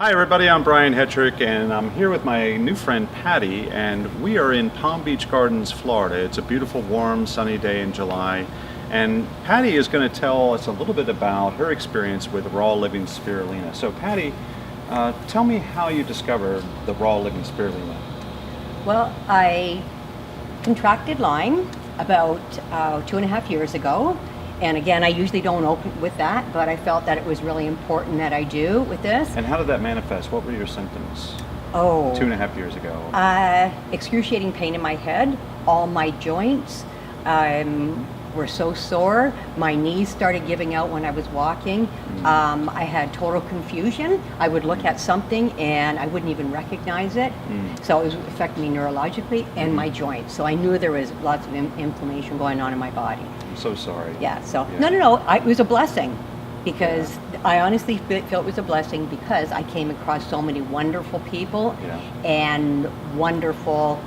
Hi everybody, I'm Brian Hetrick and I'm here with my new friend Patty, and we are in Palm Beach Gardens, Florida. It's a beautiful, warm, sunny day in July, and Patty is going to tell us a little bit about her experience with raw living spirulina. So Patty, tell me how you discovered the raw living spirulina. Well, I contracted Lyme about 2.5 years ago. And again, I usually don't open with that, but I felt that it was really important that I do with this. And how did that manifest? What were your symptoms Oh, 2.5 years ago? excruciating pain in my head, all my joints were so sore. My knees started giving out when I was walking. I had total confusion. I would look at something and I wouldn't even recognize it. So it was affecting me neurologically and my joints. So I knew there was lots of inflammation going on in my body. I'm so sorry. Yeah, so, no, it was a blessing, because I honestly feel it was a blessing because I came across so many wonderful people and wonderful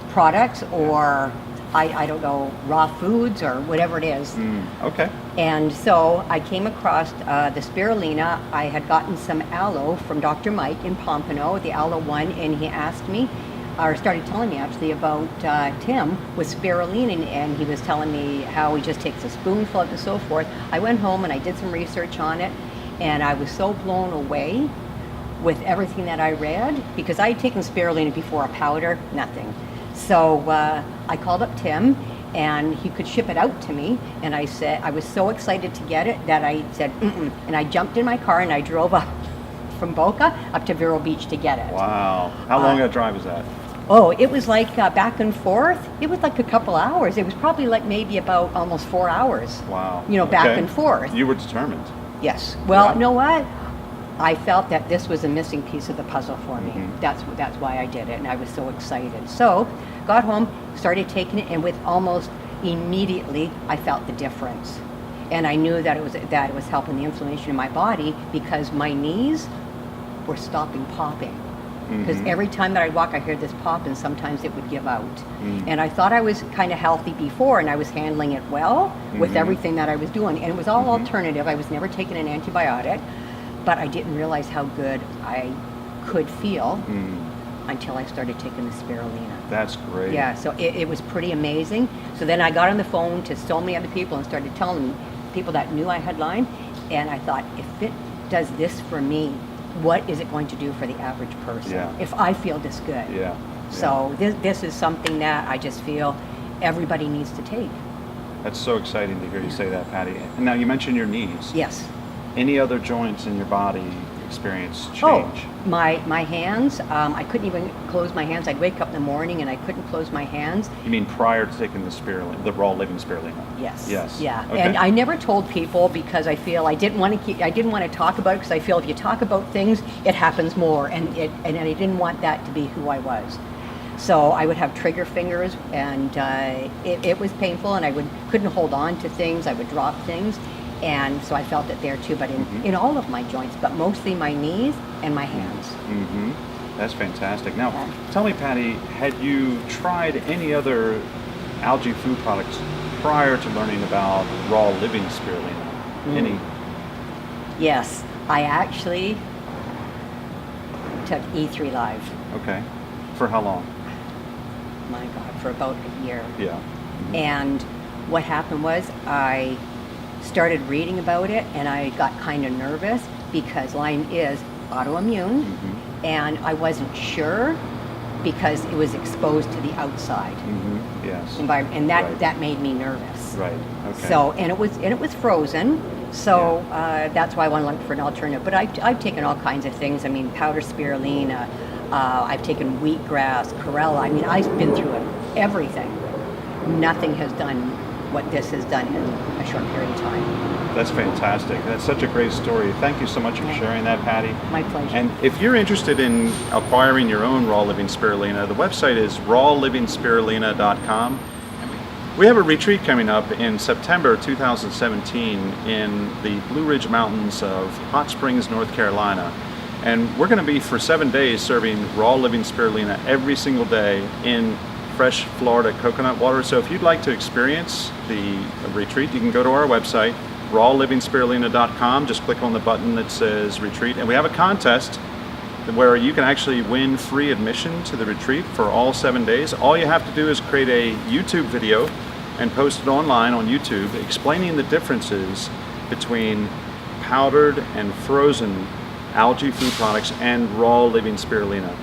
products, or I don't know, raw foods or whatever it is. Okay. And so I came across the spirulina. I had gotten some aloe from Dr. Mike in Pompano, the aloe one, and he asked me, or started telling me actually about Tim with spirulina, and he was telling me how he just takes a spoonful of it and so forth. I went home and I did some research on it, and I was so blown away with everything that I read, because I had taken spirulina before, a powder, nothing. So I called up Tim, and he could ship it out to me, and I said, I was so excited to get it that I said, and I jumped in my car and I drove up from Boca up to Vero Beach to get it. Wow. How long a drive was that? Oh, it was like back and forth. It was like a couple hours. It was probably like maybe about almost 4 hours. Wow. Back and forth. You were determined. Yes. Well, you know what? I felt that this was a missing piece of the puzzle for me. That's why I did it, and I was so excited. So, got home, started taking it, and with almost immediately, I felt the difference. And I knew that it was helping the inflammation in my body, because my knees were stopping popping. Because every time that I'd walk, I heard this pop, and sometimes it would give out. And I thought I was kind of healthy before, and I was handling it well with everything that I was doing. And it was all alternative. I was never taking an antibiotic, but I didn't realize how good I could feel until I started taking the spirulina. That's great. Yeah, so it was pretty amazing. So then I got on the phone to so many other people and started telling people that knew I had Lyme, and I thought, if it does this for me, what is it going to do for the average person if I feel this good? So this is something that I just feel everybody needs to take. That's so exciting to hear you say that, Patty. And now you mentioned your knees. Yes. Any other joints in your body experience change? Oh, my hands. I couldn't even close my hands. I'd wake up in the morning and I couldn't close my hands. You mean prior to taking the spirulina, the raw living spirulina? Yes. Yes. Yeah. Okay. And I never told people, because I feel I didn't want to talk about it, because I feel if you talk about things, it happens more, and I didn't want that to be who I was. So I would have trigger fingers, and it was painful, and I couldn't hold on to things. I would drop things. And so I felt it there too, but in all of my joints, but mostly my knees and my hands. That's fantastic. Now, tell me, Patty, had you tried any other algae food products prior to learning about raw living spirulina? Any? Yes, I actually took E3 Live. Okay. For how long? My God, for about a year. Yeah. And what happened was I started reading about it, and I got kind of nervous, because Lyme is autoimmune, and I wasn't sure, because it was exposed to the outside environment, and that made me nervous. Right. Okay. So and it was frozen. So that's why I wanted to look for an alternative. But I've taken all kinds of things. I mean, powder spirulina. I've taken wheatgrass, chlorella. I mean, I've been through everything. Nothing has done what this has done in a short period of time. That's fantastic. That's such a great story. Thank you so much for sharing that, Patty. My pleasure. And if you're interested in acquiring your own raw living spirulina, the website is rawlivingspirulina.com. We have a retreat coming up in September 2017 in the Blue Ridge Mountains of Hot Springs, North Carolina. And we're going to be for 7 days serving raw living spirulina every single day in fresh Florida coconut water. So if you'd like to experience the retreat, you can go to our website, rawlivingspirulina.com. Just click on the button that says retreat, and we have a contest where you can actually win free admission to the retreat for all 7 days. All you have to do is create a YouTube video and post it online on YouTube explaining the differences between powdered and frozen algae food products and raw living spirulina.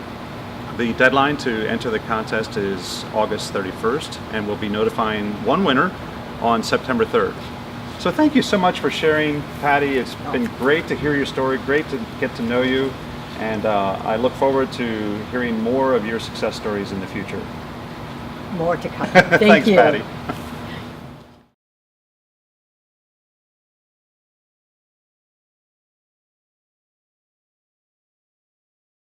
The deadline to enter the contest is August 31st, and we'll be notifying one winner on September 3rd. So thank you so much for sharing, Patty. It's been great to hear your story, great to get to know you, and I look forward to hearing more of your success stories in the future. More to come. Thank Thanks, you. Patty.